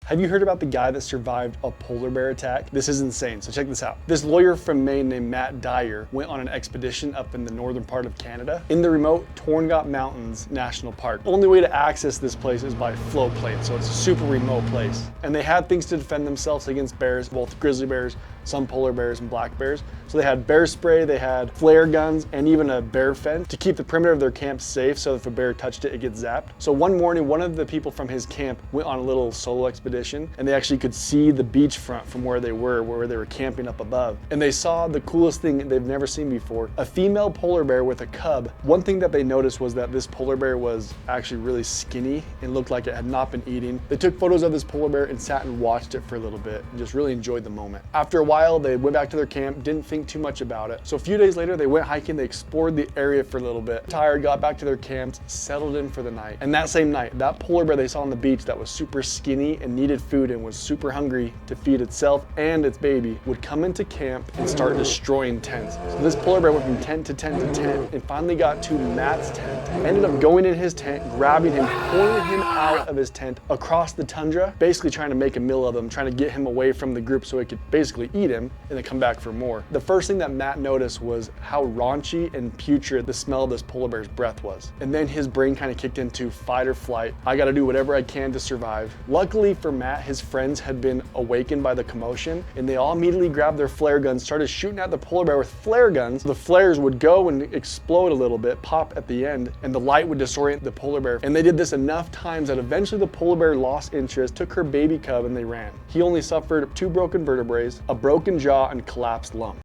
Have you heard about the guy that survived a polar bear attack? This is insane, so check this out. This lawyer from Maine named Matt Dyer went on an expedition up in the northern part of Canada in the remote Torngat Mountains National Park. Only way to access this place is by float plane, so it's a super remote place. And they had things to defend themselves against bears, both grizzly bears, some polar bears, and black bears. So they had bear spray, they had flare guns, and even a bear fence to keep the perimeter of their camp safe, so if a bear touched it, it gets zapped. So one morning, one of the people from his camp went on a little solo expedition, and they actually could see the beachfront from where they were camping up above. And they saw the coolest thing they've never seen before, a female polar bear with a cub. One thing that they noticed was that this polar bear was actually really skinny and looked like it had not been eating. They took photos of this polar bear and sat and watched it for a little bit and just really enjoyed the moment. After a while, they went back to their camp, didn't think too much about it. So a few days later, they went hiking, they explored the area for a little bit. Tired, got back to their camps, settled in for the night. And that same night, that polar bear they saw on the beach that was super skinny and needed food and was super hungry to feed itself and its baby would come into camp and start destroying tents. So this polar bear went from tent to tent to tent and finally got to Matt's tent. Ended up going in his tent, grabbing him, pulling him out of his tent across the tundra, basically trying to make a meal of him, trying to get him away from the group so it could basically eat him and then come back for more. The first thing that Matt noticed was how raunchy and putrid the smell of this polar bear's breath was. And then his brain kind of kicked into fight or flight. I gotta do whatever I can to survive. Luckily for Matt, his friends had been awakened by the commotion and they all immediately grabbed their flare guns, started shooting at the polar bear with flare guns. The flares would go and explode a little bit, pop at the end, and the light would disorient the polar bear. And they did this enough times that eventually the polar bear lost interest, took her baby cub, and they ran. He only suffered 2 broken vertebrae, a broken jaw, and collapsed lung.